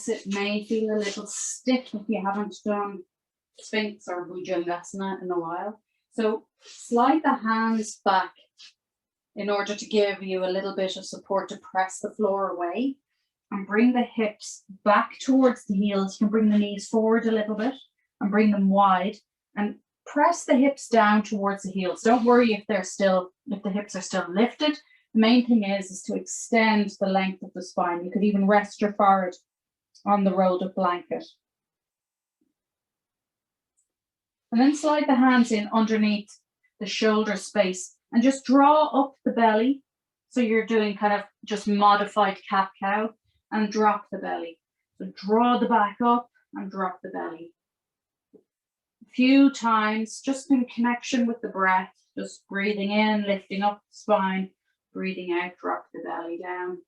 Yes, it may feel a little stiff if you haven't done Sphinx or Bhujangasana in a while. So slide the hands back in order to give you a little bit of support to press the floor away, and bring the hips back towards the heels. You can bring the knees forward a little bit and bring them wide, and press the hips down towards the heels. Don't worry if the hips are still lifted. The main thing is to extend the length of the spine. You could even rest your forehead on the rolled up blanket. And then slide the hands in underneath the shoulder space and just draw up the belly. So you're doing kind of just modified cat-cow, and drop the belly. So draw the back up and drop the belly. A few times, just in connection with the breath, just breathing in, lifting up the spine, breathing out, drop the belly down.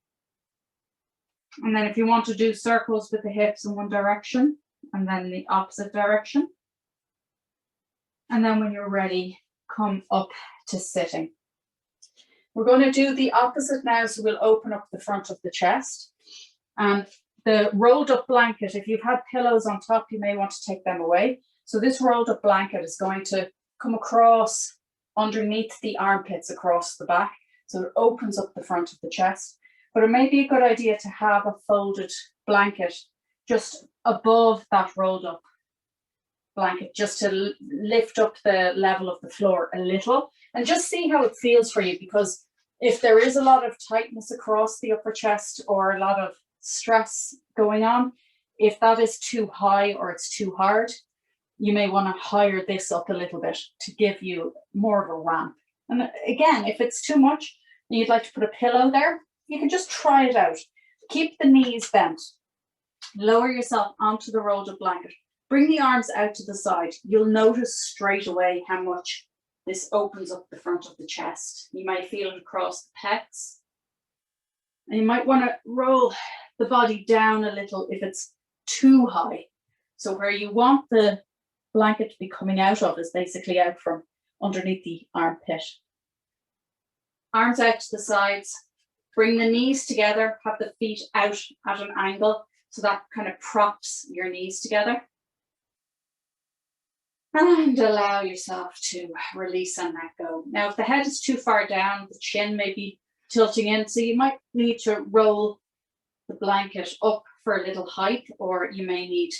And then if you want to do circles with the hips in one direction and then the opposite direction. And then when you're ready, come up to sitting. We're going to do the opposite now, so we'll open up the front of the chest. And the rolled up blanket, if you've had pillows on top, you may want to take them away. So this rolled up blanket is going to come across underneath the armpits across the back. So it opens up the front of the chest. But it may be a good idea to have a folded blanket just above that rolled up blanket, just to lift up the level of the floor a little, and just see how it feels for you. Because if there is a lot of tightness across the upper chest or a lot of stress going on, if that is too high or it's too hard, you may want to higher this up a little bit to give you more of a ramp. And again, if it's too much and you'd like to put a pillow there, you can just try it out. Keep the knees bent. Lower yourself onto the rolled up blanket. Bring the arms out to the side. You'll notice straight away how much this opens up the front of the chest. You might feel it across the pecs. And you might want to roll the body down a little if it's too high. So where you want the blanket to be coming out of is basically out from underneath the armpit. Arms out to the sides. Bring the knees together. Have the feet out at an angle, so that kind of props your knees together. And allow yourself to release and let go. Now, if the head is too far down, the chin may be tilting in, so you might need to roll the blanket up for a little height, or you may need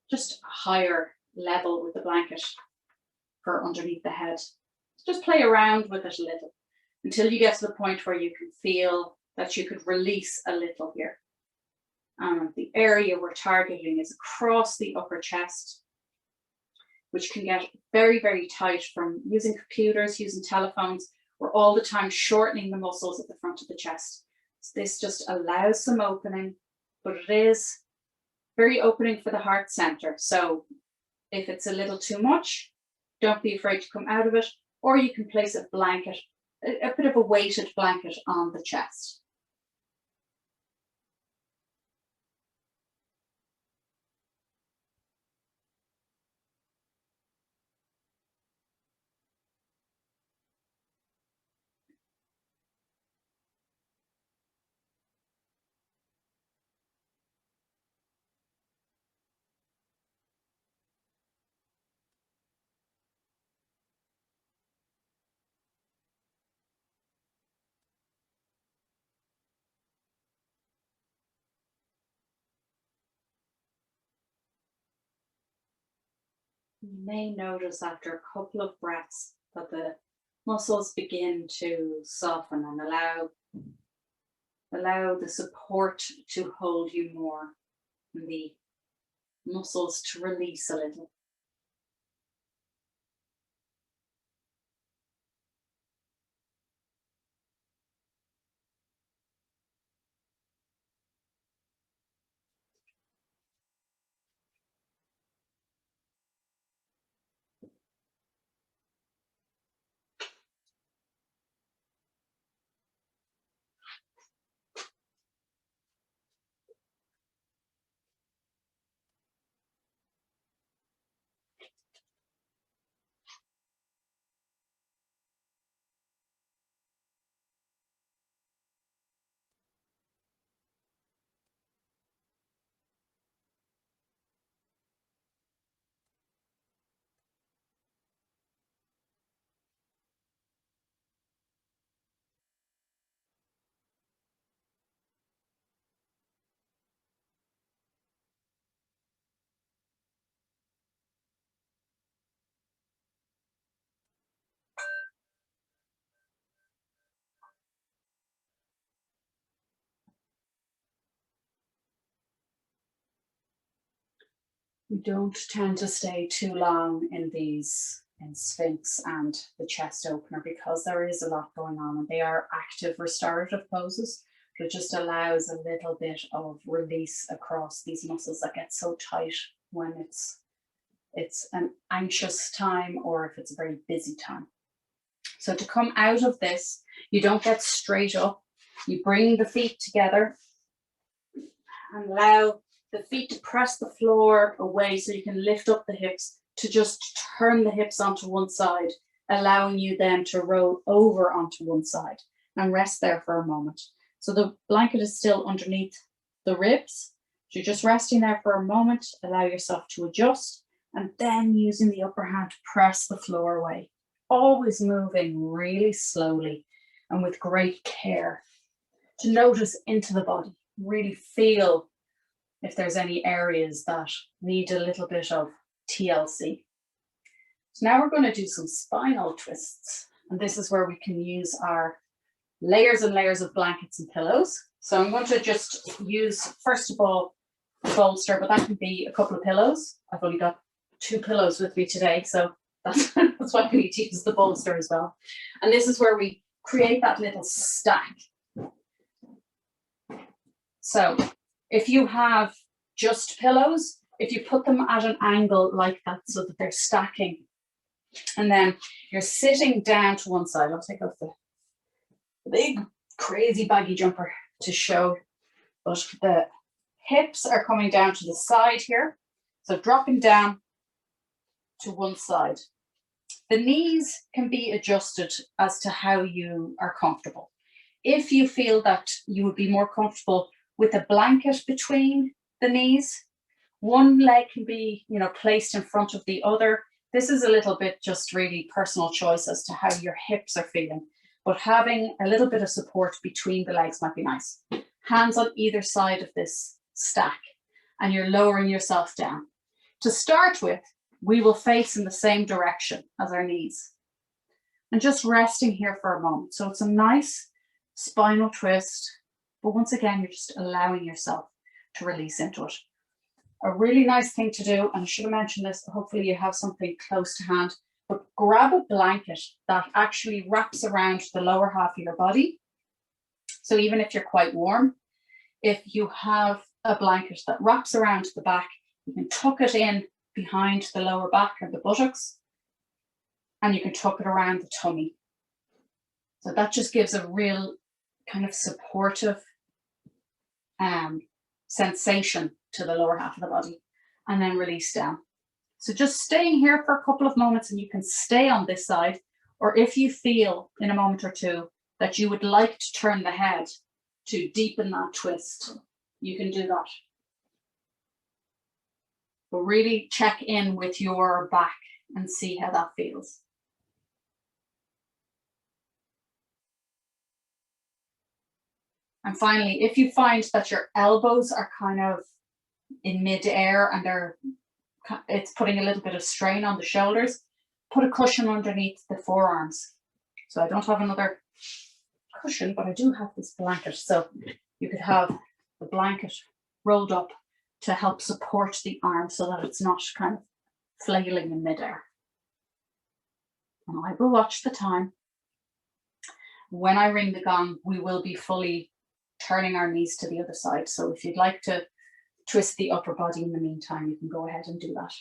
just a higher level with the blanket for underneath the head. Just play around with it a little until you get to the point where you can feel that you could release a little here. And the area we're targeting is across the upper chest, which can get very, very tight from using computers, using telephones. We're all the time shortening the muscles at the front of the chest. So this just allows some opening, but it is very opening for the heart center. So if it's a little too much, don't be afraid to come out of it, or you can place a blanket, a bit of a weighted blanket on the chest. You may notice after a couple of breaths that the muscles begin to soften and allow the support to hold you more, and the muscles to release a little. We don't tend to stay too long in these, in Sphinx and the chest opener, because there is a lot going on and they are active restorative poses. It just allows a little bit of release across these muscles that get so tight when it's an anxious time or if it's a very busy time. So to come out of this, you don't get straight up. You bring the feet together and allow the feet to press the floor away so you can lift up the hips, to just turn the hips onto one side, allowing you then to roll over onto one side and rest there for a moment. So the blanket is still underneath the ribs. So you're just resting there for a moment, allow yourself to adjust, and then using the upper hand to press the floor away. Always moving really slowly and with great care to notice into the body. Really feel if there's any areas that need a little bit of TLC. So now we're going to do some spinal twists. And this is where we can use our layers and layers of blankets and pillows. So I'm going to just use, first of all, a bolster, but that can be a couple of pillows. I've only got 2 pillows with me today, so that's why we need to use the bolster as well. And this is where we create that little stack. So if you have just pillows, if you put them at an angle like that so that they're stacking, and then you're sitting down to one side. I'll take off the big crazy baggy jumper to show, but the hips are coming down to the side here. So dropping down to one side. The knees can be adjusted as to how you are comfortable. If you feel that you would be more comfortable with a blanket between the knees, one leg can be, placed in front of the other. This is a little bit just really personal choice as to how your hips are feeling, but having a little bit of support between the legs might be nice. Hands on either side of this stack, and you're lowering yourself down. To start with, we will face in the same direction as our knees. And just resting here for a moment. So it's a nice spinal twist, but once again, you're just allowing yourself to release into it. A really nice thing to do, and I should have mentioned this, hopefully you have something close to hand, but grab a blanket that actually wraps around the lower half of your body. So even if you're quite warm, if you have a blanket that wraps around the back, you can tuck it in behind the lower back or the buttocks, and you can tuck it around the tummy. So that just gives a real kind of supportive sensation to the lower half of the body, and then release down. So just staying here for a couple of moments, and you can stay on this side, or if you feel in a moment or two that you would like to turn the head to deepen that twist, you can do that. But really check in with your back and see how that feels. And finally, if you find that your elbows are kind of in mid-air and it's putting a little bit of strain on the shoulders, put a cushion underneath the forearms. So I don't have another cushion, but I do have this blanket. So you could have the blanket rolled up to help support the arm so that it's not kind of flailing in midair. And I will watch the time. When I ring the gong, we will be fully turning our knees to the other side. So if you'd like to twist the upper body in the meantime, you can go ahead and do that.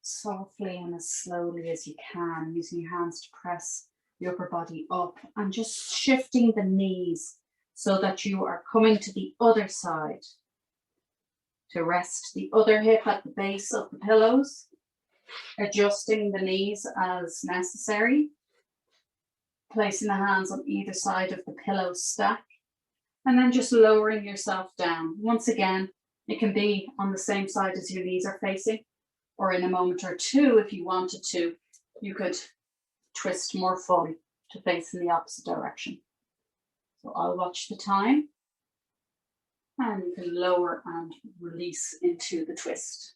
softly and as slowly as you can, using your hands to press the upper body up and just shifting the knees so that you are coming to the other side. To rest the other hip at the base of the pillows, adjusting the knees as necessary, placing the hands on either side of the pillow stack, and then just lowering yourself down. Once again, it can be on the same side as your knees are facing, or in a moment or two, if you wanted to, you could twist more fully to face in the opposite direction. So I'll watch the time, and you can lower and release into the twist.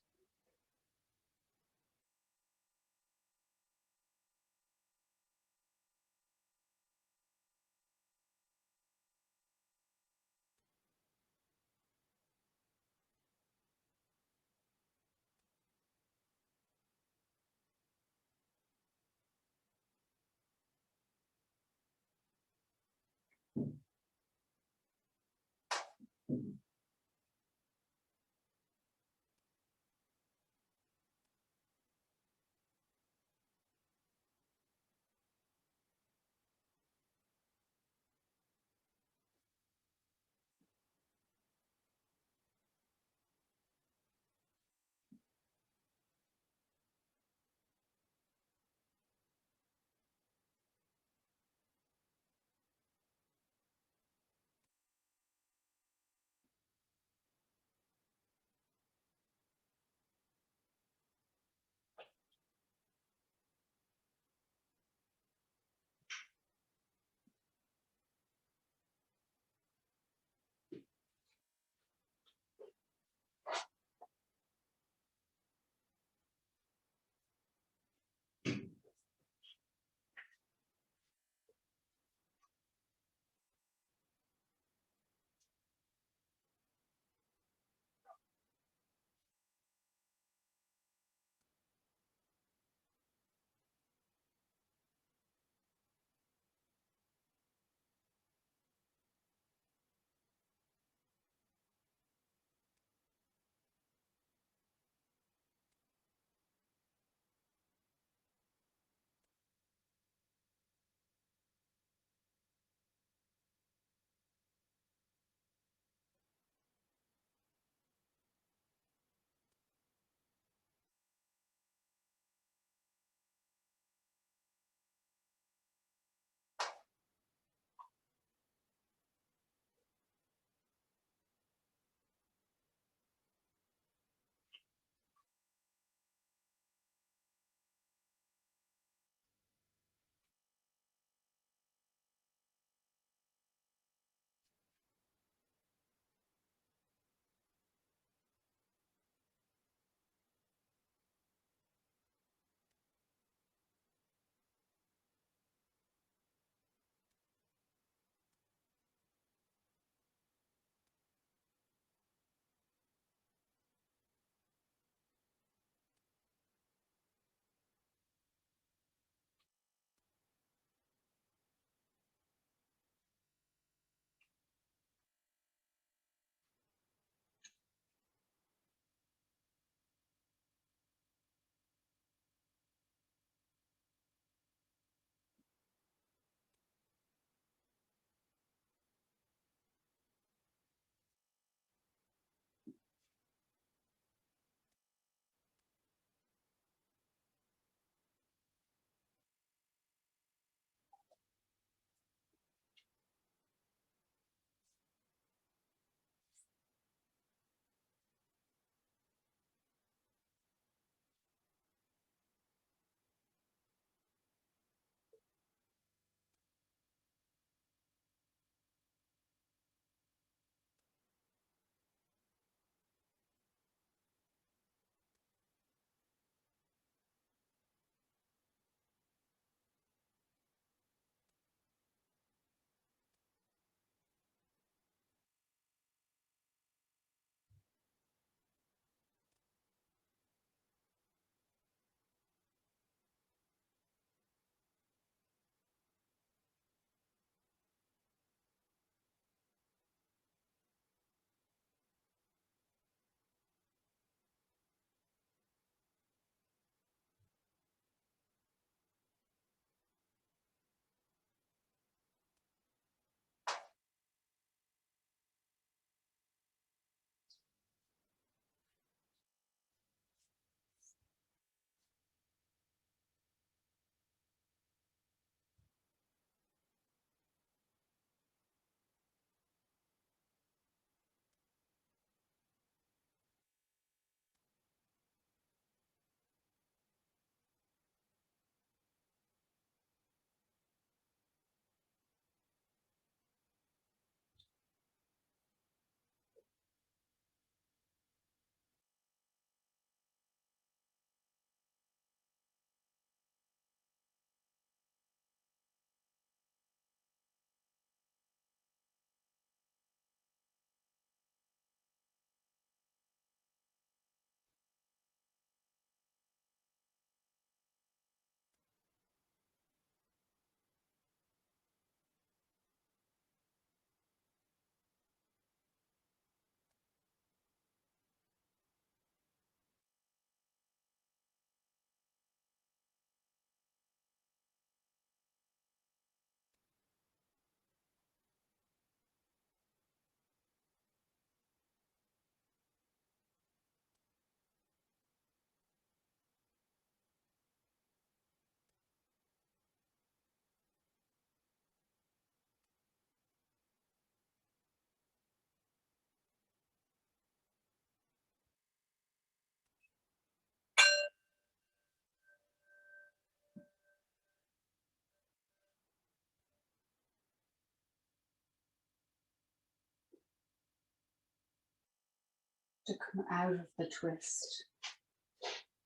to come out of the twist.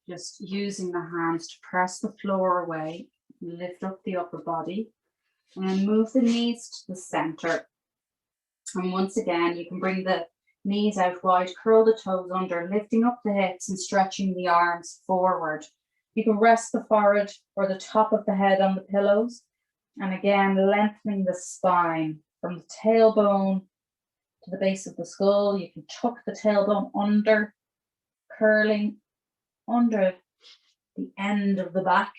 Just using the hands to press the floor away, lift up the upper body, and then move the knees to the center. And once again, you can bring the knees out wide, curl the toes under, lifting up the hips and stretching the arms forward. You can rest the forehead or the top of the head on the pillows. And again, lengthening the spine from the tailbone to the base of the skull. You can tuck the tailbone under, curling under the end of the back,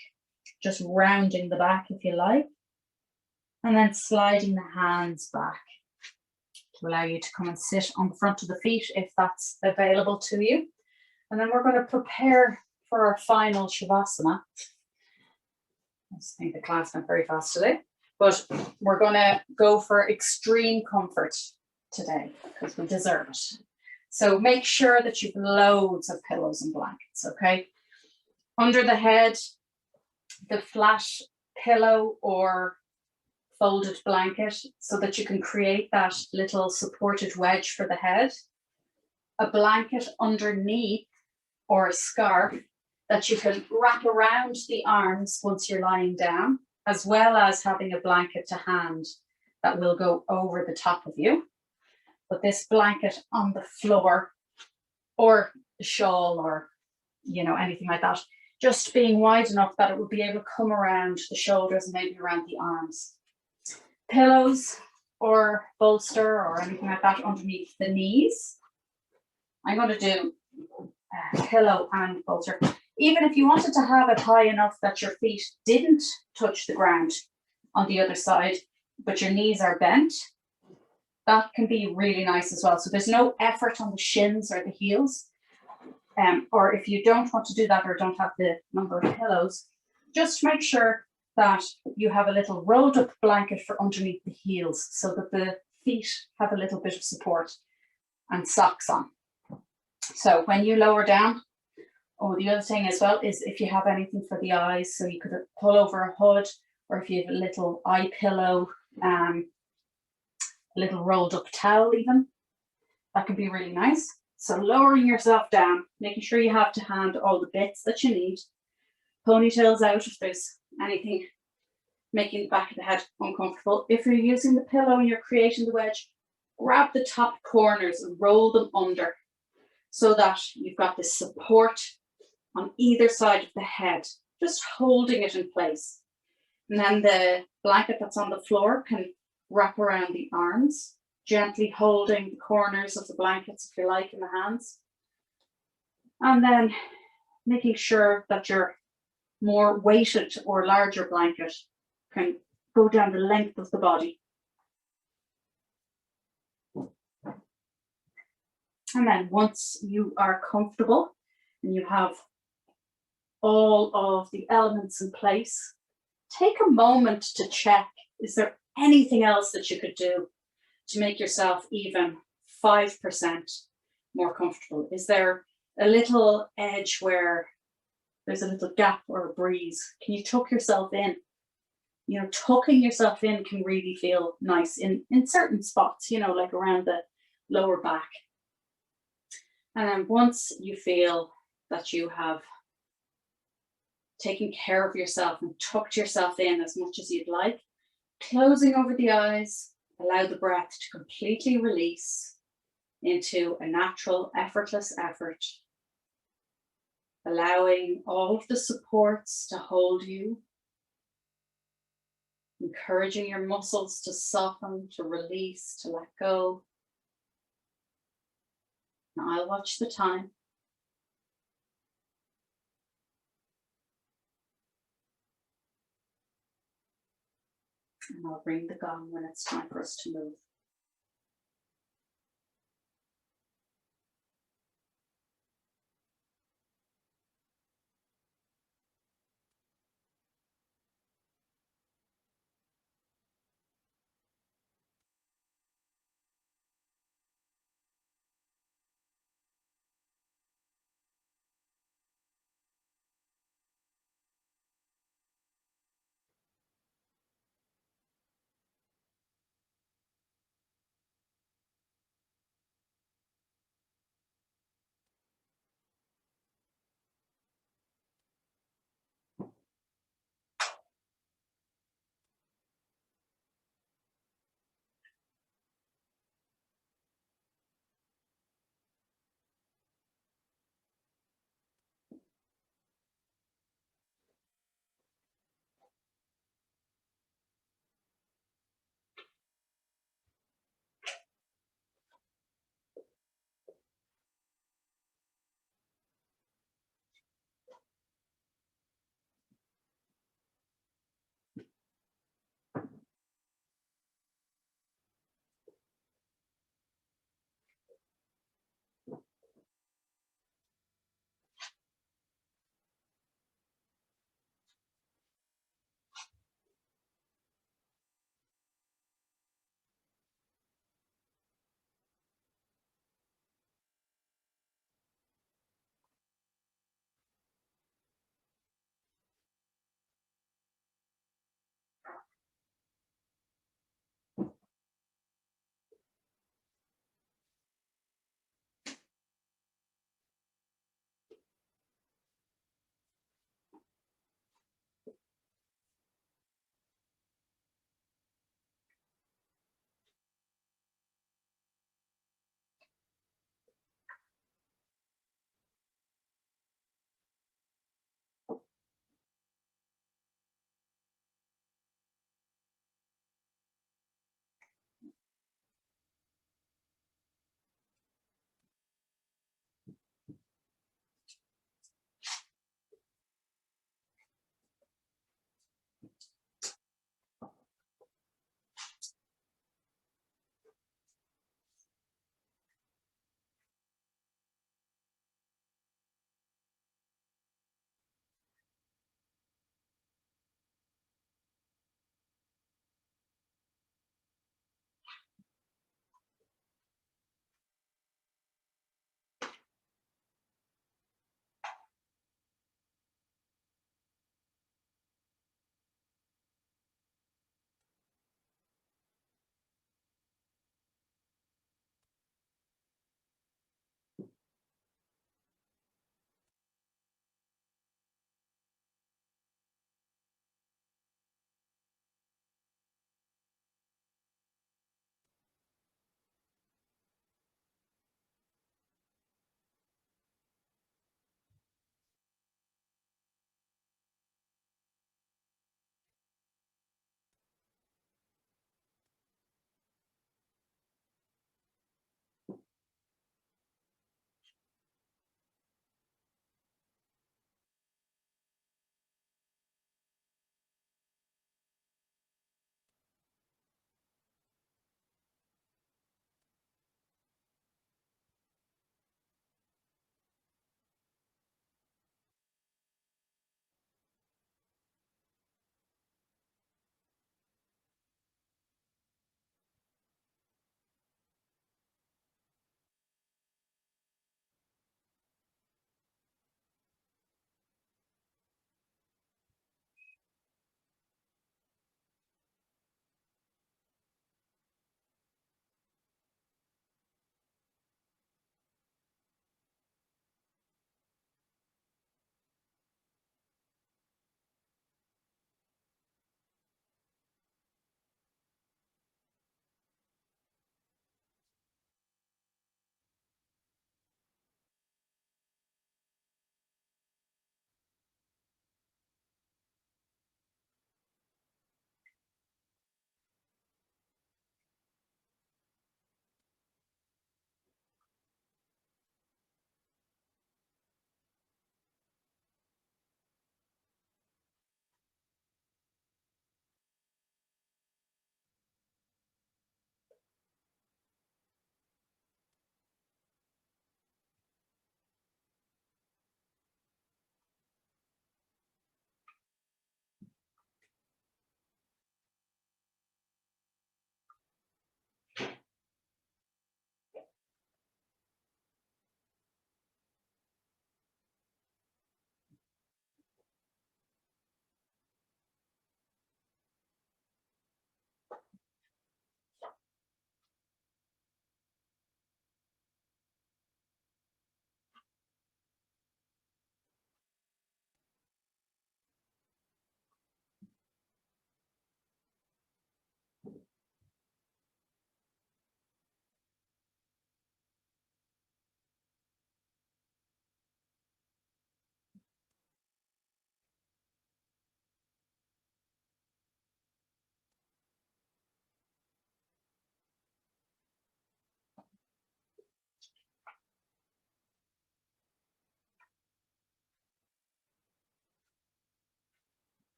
just rounding the back if you like. And then sliding the hands back to allow you to come and sit on the front of the feet if that's available to you. And then we're going to prepare for our final Shavasana. I just think the class went very fast today, but we're going to go for extreme comfort today because we deserve it. So make sure that you've loads of pillows and blankets, okay? Under the head, the flat pillow or folded blanket so that you can create that little supported wedge for the head. A blanket underneath or a scarf that you can wrap around the arms once you're lying down, as well as having a blanket to hand that will go over the top of you. But this blanket on the floor or a shawl or, you know, anything like that, just being wide enough that it would be able to come around the shoulders and maybe around the arms. Pillows or bolster or anything like that underneath the knees. I'm going to do pillow and bolster. Even if you wanted to have it high enough that your feet didn't touch the ground on the other side, but your knees are bent, that can be really nice as well. So there's no effort on the shins or the heels. Or if you don't want to do that or don't have the number of pillows, just make sure that you have a little rolled up blanket for underneath the heels so that the feet have a little bit of support and socks on. So when you lower down, the other thing as well is if you have anything for the eyes, so you could pull over a hood, or if you have a little eye pillow, a little rolled up towel even, that can be really nice. So lowering yourself down, making sure you have to hand all the bits that you need. Ponytails out if there's anything making the back of the head uncomfortable. If you're using the pillow and you're creating the wedge, grab the top corners and roll them under so that you've got this support on either side of the head, just holding it in place. And then the blanket that's on the floor can wrap around the arms, gently holding the corners of the blankets, if you like, in the hands. And then making sure that your more weighted or larger blanket can go down the length of the body. And then once you are comfortable and you have all of the elements in place, take a moment to check, is there anything else that you could do to make yourself even 5% more comfortable? Is there a little edge where there's a little gap or a breeze? Can you tuck yourself in? You know, tucking yourself in can really feel nice in certain spots, you know, like around the lower back. And then once you feel that you have taken care of yourself and tucked yourself in as much as you'd like, closing over the eyes, allow the breath to completely release into a natural, effortless effort, allowing all of the supports to hold you, encouraging your muscles to soften, to release, to let go. Now I'll watch the time. And I'll ring the gong when it's time for us to move.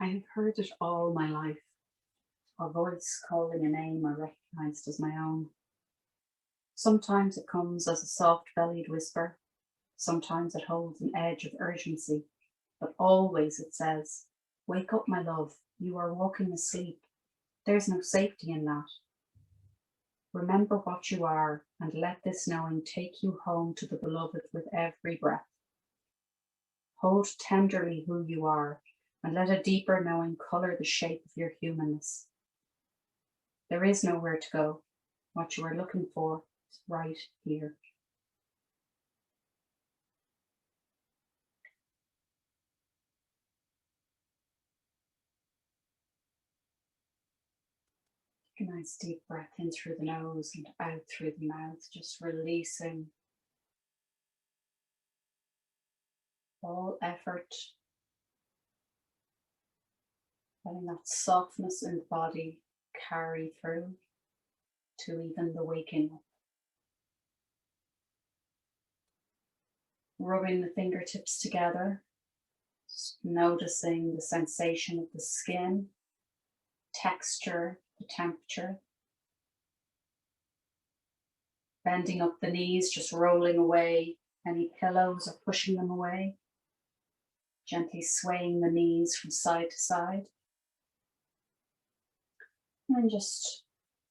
I have heard it all my life. A voice calling a name I recognized as my own. Sometimes it comes as a soft-bellied whisper. Sometimes it holds an edge of urgency. But always it says, "Wake up, my love. You are walking asleep. There's no safety in that. Remember what you are, and let this knowing take you home to the beloved with every breath. Hold tenderly who you are, and let a deeper knowing color the shape of your humanness. There is nowhere to go. What you are looking for is right here." Take a nice deep breath in through the nose and out through the mouth, just releasing all effort, letting that softness in the body carry through to even the waking up. Rubbing the fingertips together, just noticing the sensation of the skin, texture, the temperature. Bending up the knees, just rolling away any pillows or pushing them away. Gently swaying the knees from side to side. And just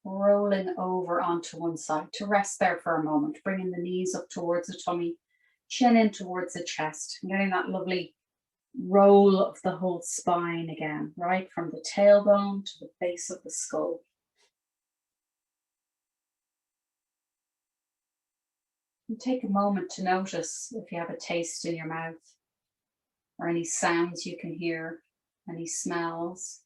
rolling over onto one side to rest there for a moment, bringing the knees up towards the tummy, chin in towards the chest, and getting that lovely roll of the whole spine again, right from the tailbone to the base of the skull. And take a moment to notice if you have a taste in your mouth or any sounds you can hear, any smells,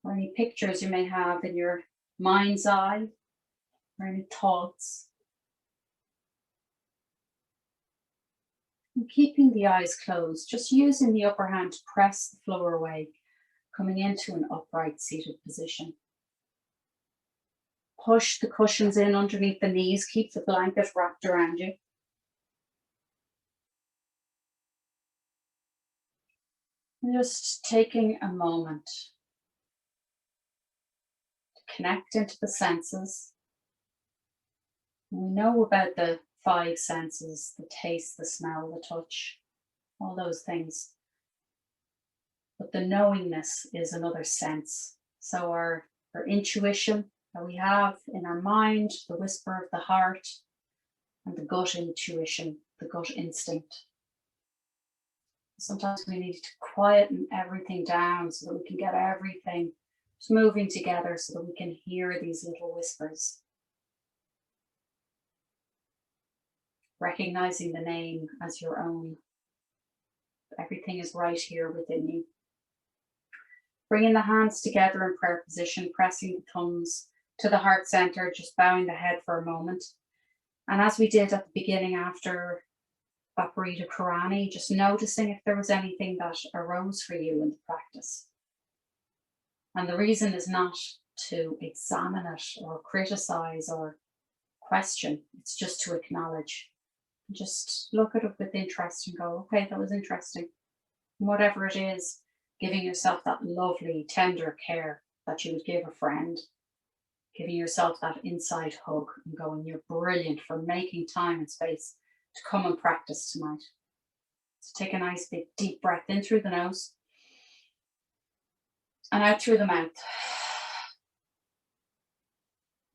or any pictures you may have in your mind's eye, or any thoughts. And keeping the eyes closed, just using the upper hand to press the floor away, coming into an upright seated position. Push the cushions in underneath the knees, keep the blanket wrapped around you. And just taking a moment to connect into the senses. We know about the 5 senses: the taste, the smell, the touch, all those things. But the knowingness is another sense. So our intuition that we have in our mind, the whisper of the heart, and the gut intuition, the gut instinct. Sometimes we need to quieten everything down so that we can get everything just moving together so that we can hear these little whispers. Recognizing the name as your own. Everything is right here within you. Bringing the hands together in prayer position, pressing the thumbs to the heart center, just bowing the head for a moment. And as we did at the beginning after Viparita Karani, just noticing if there was anything that arose for you in the practice. And the reason is not to examine it or criticize or question, it's just to acknowledge. Just look at it with interest and go, okay, that was interesting. And whatever it is, giving yourself that lovely, tender care that you would give a friend, giving yourself that inside hug and going, you're brilliant for making time and space to come and practice tonight. So take a nice big deep breath in through the nose and out through the mouth.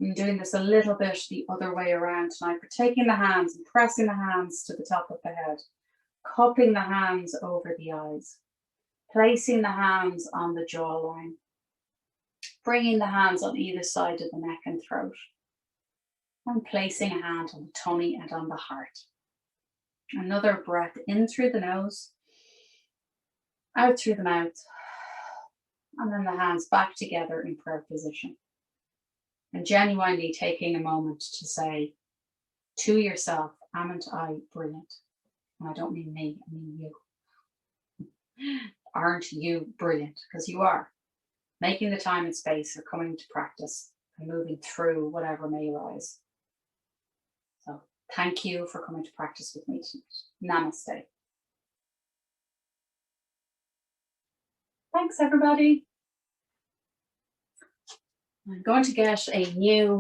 I'm doing this a little bit the other way around tonight. We're taking the hands and pressing the hands to the top of the head, cupping the hands over the eyes, placing the hands on the jawline, bringing the hands on either side of the neck and throat, and placing a hand on the tummy and on the heart. Another breath in through the nose, out through the mouth, and then the hands back together in prayer position. And genuinely taking a moment to say to yourself, "Amn't I brilliant?" And I don't mean me, I mean you. Aren't you brilliant? Because you are. Making the time and space for coming to practice and moving through whatever may arise. So thank you for coming to practice with me tonight. Namaste. Thanks, everybody. I'm going to get a new